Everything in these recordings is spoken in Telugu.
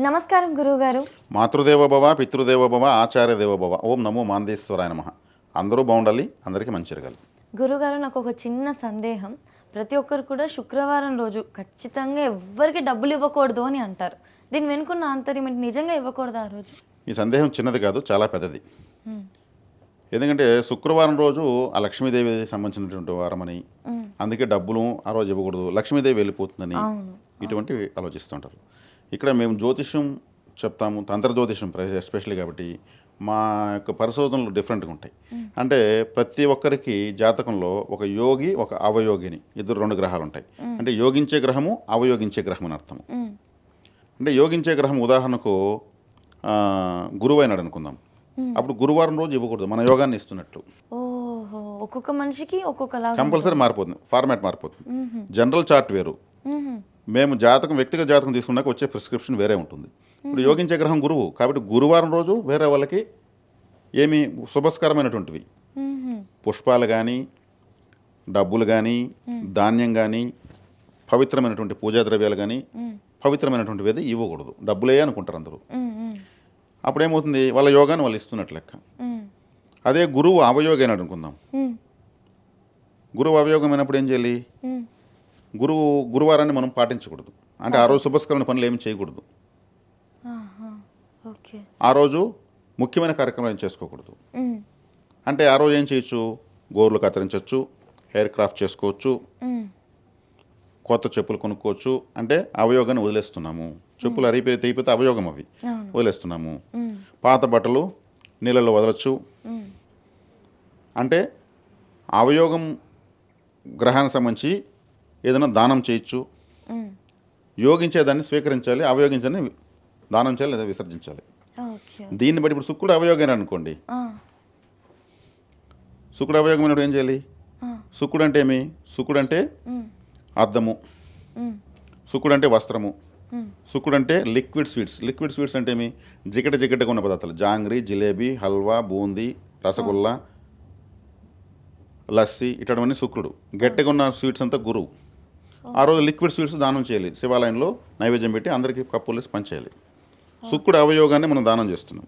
నమస్కారం గురువుగారు. మాతృదేవ భవ పితృదేవ భవ ఆచార్య దేవ భవ. ఓం నమో మాందేశ్వరాయ నమః. అందరూ బాగుండాలి, అందరికీ మంచి జరగాలి. గురువుగారు, నాకు ఒక చిన్న సందేహం. ప్రతి ఒక్కరు కూడా శుక్రవారం రోజు ఖచ్చితంగా ఎవ్వరికి డబ్బులు ఇవ్వకూడదు అని అంటారు. దీని వెనుకున్న ఆంతర్యం ఏంటి? నిజంగా ఇవ్వకూడదు ఆ రోజు? ఈ సందేహం చిన్నది కాదు, చాలా పెద్దది. ఎందుకంటే శుక్రవారం రోజు ఆ లక్ష్మీదేవి సంబంధించినటువంటి వారమని, అందుకే డబ్బులు ఆ రోజు ఇవ్వకూడదు, లక్ష్మీదేవి వెళ్ళిపోతుందని ఇటువంటివి ఆలోచిస్తుంటారు. ఇక్కడ మేము జ్యోతిష్యం చెప్తాము, తంత్ర జ్యోతిష్యం ఎస్పెషల్లీ కాబట్టి మా యొక్క పరిశోధనలు డిఫరెంట్గా ఉంటాయి. అంటే ప్రతి ఒక్కరికి జాతకంలో ఒక యోగి ఒక అవయోగిని ఇద్దరు రెండు గ్రహాలు ఉంటాయి. అంటే యోగించే గ్రహము అవయోగించే గ్రహం అని అర్థము. అంటే యోగించే గ్రహం ఉదాహరణకు గురువు అయినాడు అనుకుందాం. అప్పుడు గురువారం రోజు ఇవ్వకూడదు, మన యోగాన్ని ఇస్తున్నట్లు. ఓహో, ఒక్కొక్క మనిషికి ఒక్కొక్కలా కంపల్సరీ మారిపోతుంది, ఫార్మాట్ మారిపోతుంది. జనరల్ చార్ట్ వేరు, మేము జాతకం వ్యక్తిగత జాతకం తీసుకున్నాక వచ్చే ప్రిస్క్రిప్షన్ వేరే ఉంటుంది. ఇప్పుడు యోగించే గ్రహం గురువు కాబట్టి గురువారం రోజు వేరే వాళ్ళకి ఏమి శుభస్కరమైనటువంటివి పుష్పాలు కానీ, డబ్బులు కానీ, ధాన్యం కానీ, పవిత్రమైనటువంటి పూజా ద్రవ్యాలు కానీ, పవిత్రమైనటువంటివి ఏది ఇవ్వకూడదు. డబ్బులే అనుకుంటారు అందరూ. అప్పుడు ఏమవుతుంది, వాళ్ళ యోగాన్ని వాళ్ళు ఇస్తున్నట్లు లెక్క. అదే గురువు అవయోగి అయినాడు అనుకుందాం. గురువు అవయోగమైనప్పుడు ఏం చేయాలి? గురువారాన్ని మనం పాటించకూడదు. అంటే ఆ రోజు శుభస్కరమైన పనులు ఏమి చేయకూడదు. ఆ రోజు ముఖ్యమైన కార్యక్రమాలు ఏం చేసుకోకూడదు. అంటే ఆ రోజు ఏం చేయొచ్చు? గోర్లు కత్తిరించవచ్చు, హెయిర్ క్రాఫ్ట్ చేసుకోవచ్చు, కొత్త చెప్పులు కొనుక్కోవచ్చు. అంటే అవయోగాన్ని వదిలేస్తున్నాము. చెప్పులు తెగిపోతే అవయోగం, అవి వదిలేస్తున్నాము. పాత బట్టలు నీళ్ళలో వదలచ్చు. అంటే అవయోగం గ్రహానికి సంబంధించి ఏదైనా దానం చేయొచ్చు. యోగించేదాన్ని స్వీకరించాలి, అవయోగించని దానం చేయాలి లేదా విసర్జించాలి. దీన్ని బట్టి ఇప్పుడు శుక్రుడు అవయోగం అనుకోండి. శుక్రుడు అవయోగమైనప్పుడు ఏం చేయాలి? శుక్రుడు అంటే ఏమి? శుక్రుడు అంటే అద్దము, శుక్రుడు అంటే వస్త్రము, శుక్రుడు అంటే లిక్విడ్ స్వీట్స్. లిక్విడ్ స్వీట్స్ అంటే ఏమి? జిగటగా ఉన్న పదార్థాలు, జాంగ్రీ, జిలేబీ, హల్వా, బూందీ, రసగుల్లా, లస్సీ, ఇటువంటివన్నీ శుక్రుడు. గట్టిగా ఉన్న స్వీట్స్ అంతా గురువు. ఆ రోజు లిక్విడ్ స్వీట్స్ దానం చేయాలి, శివాలయంలో నైవేద్యం పెట్టి అందరికీ కప్పులేసి పంచేయాలి. శుక్రుడు అవయోగాన్ని మనం దానం చేస్తున్నాం.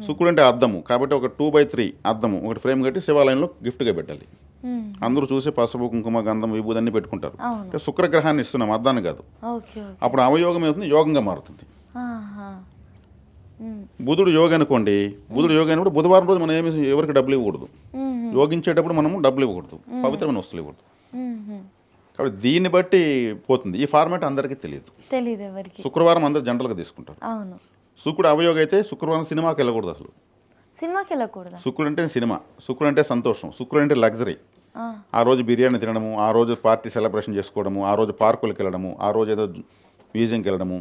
శుక్రుడు అంటే అద్దము కాబట్టి ఒక 2/3 అద్దము ఒకటి ఫ్రేమ్ కట్టి శివాలయంలో గిఫ్ట్గా పెట్టాలి. అందరూ చూసి పసుపు, కుంకుమ, గంధం, విభూది అన్ని పెట్టుకుంటారు. అంటే శుక్రగ్రహాన్ని ఇస్తున్నాం, అద్దాన్ని కాదు. అప్పుడు అవయోగం ఏమవుతుంది? యోగంగా మారుతుంది. బుధుడు యోగి అనుకోండి. బుధుడు యోగి అయినప్పుడు బుధవారం రోజు మనం ఏమి ఎవరికి డబ్బులు ఇవ్వకూడదు. యోగించేటప్పుడు మనము డబ్బులు ఇవ్వకూడదు, పవిత్రమైన వస్తువులు ఇవ్వకూడదు. కాబట్టి దీన్ని బట్టి పోతుంది. ఈ ఫార్మాట్ అందరికీ తెలియదు. శుక్రవారం అందరూ జనరల్గా తీసుకుంటారు. శుక్రుడు అవయోగం అయితే శుక్రవారం సినిమాకి వెళ్ళకూడదు. అసలు సినిమాకి వెళ్ళకూడదు. శుక్రుడు అంటే సినిమా, శుక్రుడు అంటే సంతోషం, శుక్రుడు అంటే లగ్జరీ. ఆ రోజు బిర్యానీ తినడము, ఆ రోజు పార్టీ సెలబ్రేషన్ చేసుకోవడము, ఆ రోజు పార్కులకు వెళ్ళడము, ఆ రోజు ఏదో మ్యూజియంకి వెళ్ళడము,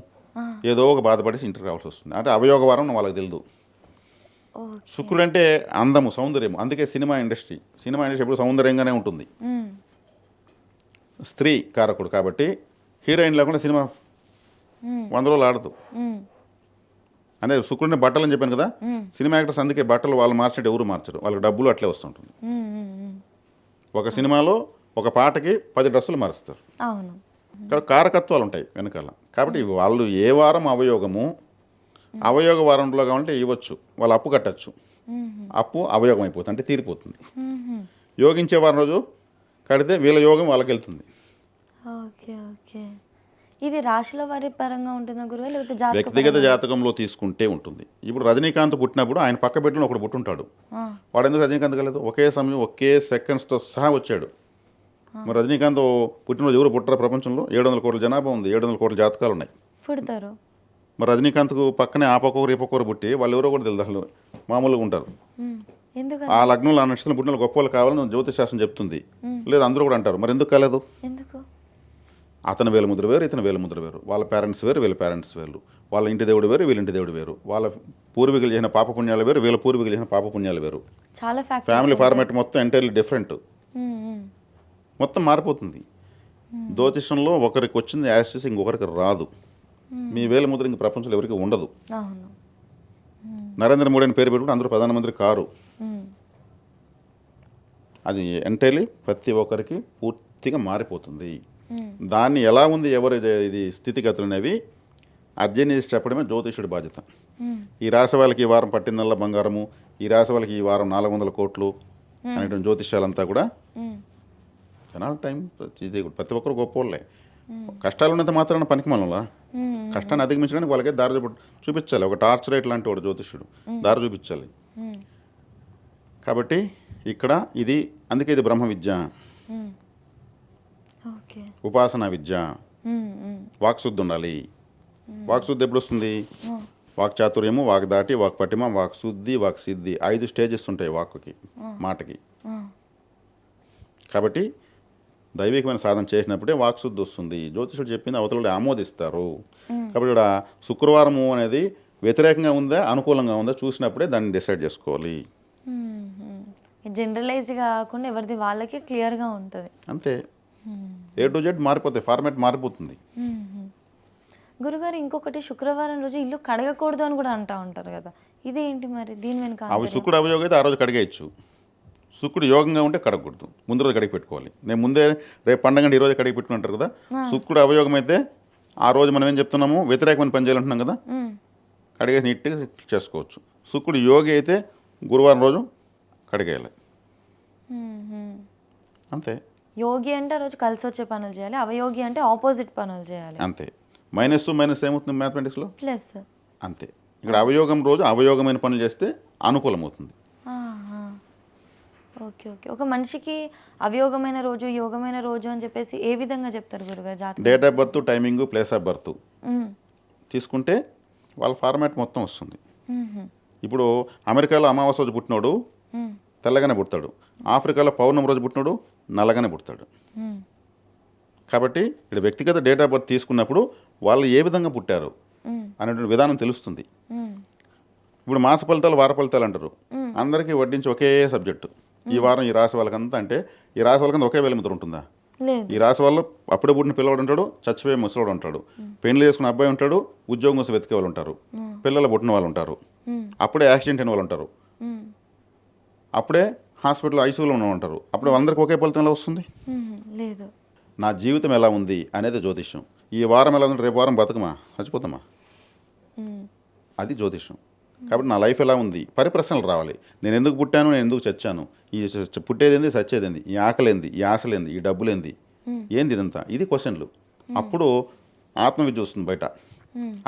ఏదో ఒక బాధపడేసి ఇంటికి రావాల్సి వస్తుంది. అంటే అవయోగ వారం వాళ్ళకి తెలియదు. శుక్రుడు అంటే అందము, సౌందర్యం. అందుకే సినిమా ఇండస్ట్రీ ఎప్పుడు సౌందర్యంగానే ఉంటుంది. స్త్రీ కారకుడు కాబట్టి హీరోయిన్ లేకుండా సినిమా 100 రోజులు ఆడదు. అంటే శుక్రుడిని బట్టలు అని చెప్పాను కదా, సినిమా యాక్టర్స్ అందుకే బట్టలు వాళ్ళు మార్చినట్టు ఎవరు మార్చరు, వాళ్ళకి డబ్బులు అట్లే వస్తుంటుంది. ఒక సినిమాలో ఒక పాటకి 10 డ్రెస్సులు మారుస్తారు. కారకత్వాలు ఉంటాయి వెనకాల. కాబట్టి వాళ్ళు ఏ వారం అవయోగము, అవయోగ వారంలో కావాలంటే ఇవ్వచ్చు, వాళ్ళు అప్పు కట్టచ్చు. అప్పు అవయోగం అయిపోతుంది, అంటే తీరిపోతుంది. యోగించే వారం రోజు కడితే వీళ్ళ యోగం వాళ్ళకి వెళ్తుంది. ఇది రాశుల వారి పరంగా ఉంటుందా గురువు, లేకపోతే వ్యక్తిగత జాతకంలో తీసుకుంటే ఉంటుంది. ఇప్పుడు రజనీకాంత్ పుట్టినప్పుడు ఆయన పక్క బిడ్డలో ఒకడు పుట్టుంటాడు. వాడు ఎందుకు రజనీకాంత్ కలదు? ఒకే సమయం ఒకే సెకండ్స్తో సహా వచ్చాడు. మరి రజనీకాంత్ పుట్టినరోజు ఎవరు పుట్టారు? ప్రపంచంలో 700 కోట్ల జనాభా ఉంది, 700 కోట్ల జాతకాలు ఉన్నాయి. పుడతారు. మరి రజనీకాంత్కు పక్కనే ఆ పక్కొకరు ఈ పక్కొకరు పుట్టి వాళ్ళు ఎవరో కూడా తెలియదు, అసలు మామూలుగా ఉంటారు. ఆ లగ్నంలో ఆ నక్షత్రం పుట్టిన గొప్ప వాళ్ళు కావాలని జ్యోతిష్ శాస్త్రం చెప్తుంది. లేదు అందరూ కూడా అంటారు. మరి ఎందుకు కాలేదు? అతని వేలముద్ర వేరు, ఇతని వేలముద్ర వేరు, వాళ్ళ పేరెంట్స్ వేరు, వీళ్ళ పేరెంట్స్ వేరు, వాళ్ళ ఇంటి దేవుడు వేరు, వీళ్ళ ఇంటి దేవుడు వేరు, వాళ్ళ పూర్వీకులు చేసిన పాపపుణ్యాలు వేరు, వీళ్ళ పూర్వీకులు చేసిన పాపపుణ్యాలు వేరు. ఫ్యామిలీ ఫార్మాట్ మొత్తం ఎంటైర్లీ డిఫరెంట్, మొత్తం మారిపోతుంది. జ్యోతిషంలో ఒకరికి వచ్చింది యాస్టిస్ ఇంకొకరికి రాదు. మీ వేలముద్ర ఇంక ప్రపంచంలో ఎవరికి ఉండదు. నరేంద్ర మోడీ అని పేరు పెట్టుకుంటే అందరూ ప్రధానమంత్రి కారు. అది ఎంటైర్లీ ప్రతి ఒక్కరికి పూర్తిగా మారిపోతుంది. దాన్ని ఎలా ఉంది ఎవరు ఇది స్థితిగతులు అనేవి అధ్యయనం చేసి చెప్పడమే జ్యోతిష్యుడి బాధ్యత. ఈ రాశి వాళ్ళకి ఈ వారం పట్టిందల్లా బంగారము, ఈ రాశి వాళ్ళకి ఈ వారం 400 కోట్లు అనేటువంటి జ్యోతిష్యాలంతా కూడా జనాల టైం ప్రతి ఒక్కరు గొప్పోళ్ళే. కష్టాలు ఉన్నంత మాత్రాన పనికి మనలా కష్టాన్ని అధిగమించడానికి వాళ్ళకే దారి చూపించాలి. ఒక టార్చ్ లైట్ లాంటి వాడు జ్యోతిష్యుడు దారి చూపించాలి. కాబట్టి ఇక్కడ ఇది అందుకే ఇది బ్రహ్మ విద్య, ఓకే. ఉపాసనా విద్య. వాక్శుద్ధి ఉండాలి. వాక్శుద్ధి ఎప్పుడు వస్తుంది? వాక్ చాతుర్యము, వాక్ దాటి, వాక్ పటిమ, వాక్ శుద్ధి, వాక్ సిద్ధి 5 స్టేజెస్ ఉంటాయి వాక్కి, మాటకి. కాబట్టి దైవికమైన సాధన చేసినప్పుడే వాక్శుద్ధి వస్తుంది. జ్యోతిషుడు చెప్పింది అవతల ఆమోదిస్తారు. కాబట్టి ఇక్కడ శుక్రవారము అనేది వ్యతిరేకంగా ఉందా అనుకూలంగా ఉందా చూసినప్పుడే దాన్ని డిసైడ్ చేసుకోవాలి. జనరలైజ్డ్గా కాకుండా ఎవరిది వాళ్ళకి క్లియర్గా ఉంటుంది అంతే. A to Z మారిపోతాయి, ఫార్మాట్ మారిపోతుంది. గురుగారు ఇంకొకటి, శుక్రవారం రోజు ఇల్లు కడగకూడదు అని కూడా అంటూ ఉంటారు కదా, ఇదేంటి మరి? దీని వెనుక అవి శుక్రుడు అవయోగం అయితే ఆ రోజు కడిగేయచ్చు. శుక్రుడు యోగంగా ఉంటే కడగకూడదు, ముందు రోజు కడిగి పెట్టుకోవాలి. నేను ముందే రేపు పండగ ఈ రోజు కడిగి పెట్టుకుంటారు కదా. శుక్రుడు అవయోగం అయితే ఆ రోజు మనం ఏం చెప్తున్నాము, వ్యతిరేకమైన పని చేయాలంటున్నాం కదా, కడిగేసి నీట్గా చేసుకోవచ్చు. శుక్రుడు యోగి అయితే గురువారం రోజు కడిగేయాలి, అంతే. యోగి అంటే ఆ రోజు కలిసి వచ్చే పనులు చేయాలి, అవయోగి అంటే ఆపోజిట్ పనులు చేయాలి, అంతే. మైనస్ మైనస్ ఏమవుతుంది మ్యాథమెటిక్స్లో? ప్లస్. అంతే. ఇక్కడ అవయోగం రోజు అవయోగమైన పనులు చేస్తే అనుకూలం అవుతుంది. Okay okay. ఒక మనిషికి అవయోగమైన రోజు, యోగమైన రోజు అని చెప్పేసి ఏ విధంగా చెప్తారు గురుగారు? జాతకం, date of birth, timing, place of birth తీసుకుంటే వాళ్ళ ఫార్మాట్ మొత్తం వస్తుంది. ఇప్పుడు అమెరికాలో అమావాస్య రోజు పుట్టినోడు తెల్లగానే పుడతాడు, ఆఫ్రికాలో పౌర్ణమి రోజు పుట్టినోడు నల్లగానే పుడతాడు. కాబట్టి ఇక్కడ వ్యక్తిగత డేట్ ఆఫ్ బర్త్ తీసుకున్నప్పుడు వాళ్ళు ఏ విధంగా పుట్టారు అనేటువంటి విధానం తెలుస్తుంది. ఇప్పుడు మాస ఫలితాలు, వార ఫలితాలు అంటారు. అందరికీ వడ్డించి ఒకే సబ్జెక్టు. ఈ వారం ఈ రాశి వాళ్ళకంతా అంటే ఈ రాశి వాళ్ళకంతా ఒకే వేలముద్ర ఉంటుందా? ఈ రాశి వాళ్ళు అప్పుడే పుట్టిన పిల్లవాడు ఉంటాడు, చచ్చిపోయే ముసలోడు ఉంటాడు, పెళ్లి చేసుకున్న అబ్బాయి ఉంటాడు, ఉద్యోగం కోసం వెతికే వాళ్ళు ఉంటారు, పిల్లలు పుట్టిన వాళ్ళు ఉంటారు, అప్పుడే యాక్సిడెంట్ అయిన వాళ్ళు ఉంటారు, అప్పుడే హాస్పిటల్ ఐసీయూలో ఉన్న ఉంటారు. అప్పుడు అందరికి ఒకే ఫలితంలో వస్తుంది లేదు. నా జీవితం ఎలా ఉంది అనేది జ్యోతిష్యం. ఈ వారం ఎలా ఉంది, రేపు వారం బతుకమా, చచ్చిపోతామా, అది జ్యోతిష్యం. కాబట్టి నా లైఫ్ ఎలా ఉంది, పరిప్రశ్నలు రావాలి. నేను ఎందుకు పుట్టాను, నేను ఎందుకు చచ్చాను, ఈ పుట్టేదేంది, చచ్చేదేంది, ఈ ఆకలేంది, ఈ ఆశలేంది, ఈ డబ్బులేంది, ఏంది ఇదంతా, ఇది క్వశ్చన్లు. అప్పుడు ఆత్మవిద్య వస్తుంది బయట.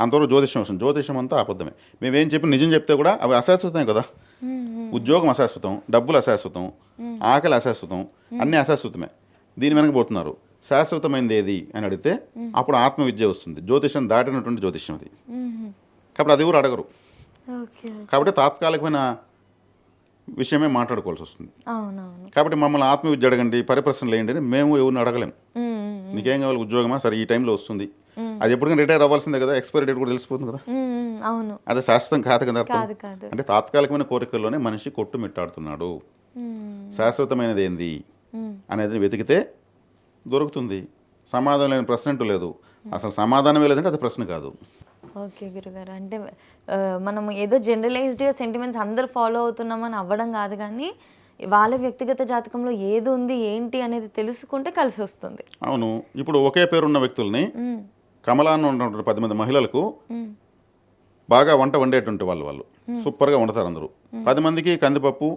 అంతవరకు జ్యోతిష్యం వస్తుంది. జ్యోతిష్యం అంతా అబద్ధమే. మేమేం చెప్పి నిజం చెప్తే కూడా అవి అశాశ్వతమే కదా. ఉద్యోగం అశాశ్వతం, డబ్బులు అశాశ్వతం, ఆకలి అశాశ్వతం, అన్నీ అశాశ్వతమే. దీని వెనక పోతున్నారు. శాశ్వతమైనది ఏది అని అడిగితే అప్పుడు ఆత్మవిద్య వస్తుంది. జ్యోతిష్యం దాటినటువంటి జ్యోతిష్యం అది. కాబట్టి అది కూడా అడగరు. కాబట్టి తాత్కాలికమైన విషయమే మాట్లాడుకోవాల్సి వస్తుంది. కాబట్టి మమ్మల్ని ఆత్మవిద్య అడగండి, పరిప్రశ్నలు వేయండి అని మేము ఎవరిని అడగలేము. నీకేం కావాలి, ఉద్యోగమా, సరే ఈ టైంలో వస్తుంది, అది ఎప్పటికైనా రిటైర్ అవ్వాల్సిందే కదా, ఎక్స్పైరీ డేట్ కూడా తెలిసిపోతుంది కదా, అది శాశ్వతం కాదు కదా. అంటే తాత్కాలికమైన కోరికల్లోనే మనిషి కొట్టుమిట్టాడుతున్నాడు. శాశ్వతమైనది ఏంది అనేది వెతికితే దొరుకుతుంది. సమాధానం లేని ప్రశ్న అంటూ లేదు. అసలు సమాధానమే లేదంటే అది ప్రశ్న కాదు. ఓకే గురుగారు, అంటే మనం ఏదో జనరలైజ్డ్గా సెంటిమెంట్స్ అందరు ఫాలో అవుతున్నామని అవ్వడం కాదు, కానీ వాళ్ళ వ్యక్తిగత జాతకంలో ఏది ఉంది ఏంటి అనేది తెలుసుకుంటే కలిసి వస్తుంది. అవును. ఇప్పుడు ఒకే పేరున్న వ్యక్తుల్ని కమలాన్ని ఉన్నటువంటి 10 మంది మహిళలకు బాగా వంట వండేటువంటి వాళ్ళు సూపర్గా వండుతారు అందరూ. 10 మందికి కందిపప్పు,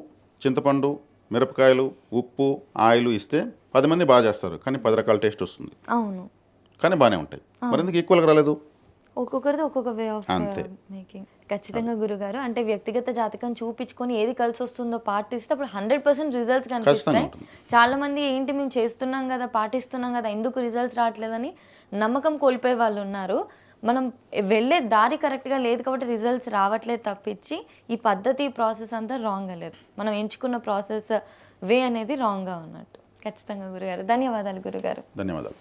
చింతపండు, మిరపకాయలు, ఉప్పు, ఆయిల్ ఇస్తే 10 మంది బాగా చేస్తారు, కానీ 10 రకాల టేస్ట్ వస్తుంది. అవును, కానీ బాగానే ఉంటాయి. మరి ఎందుకు ఈక్వల్గా రాలేదు? ఒక్కొక్కరిది ఒక్కొక్క వే ఆఫ్ మేకింగ్. ఖచ్చితంగా గురుగారు, అంటే వ్యక్తిగత జాతకం చూపించుకొని ఏది కలిసి వస్తుందో పాటిస్తే అప్పుడు 100% రిజల్ట్స్ కనిపిస్తాయి. చాలా మంది ఏంటి మేము చేస్తున్నాం కదా, పాటిస్తున్నాం కదా, ఎందుకు రిజల్ట్స్ రావట్లేదని నమ్మకం కోల్పోయే వాళ్ళు ఉన్నారు. మనం వెళ్ళే దారి కరెక్ట్గా లేదు కాబట్టి రిజల్ట్స్ రావట్లేదు తప్పించి ఈ పద్ధతి, ప్రాసెస్ అంతా రాంగ్గా లేదు. మనం ఎంచుకున్న ప్రాసెస్ వే అనేది రాంగ్గా ఉన్నట్టు. ఖచ్చితంగా గురుగారు, ధన్యవాదాలు గురుగారు. ధన్యవాదాలు.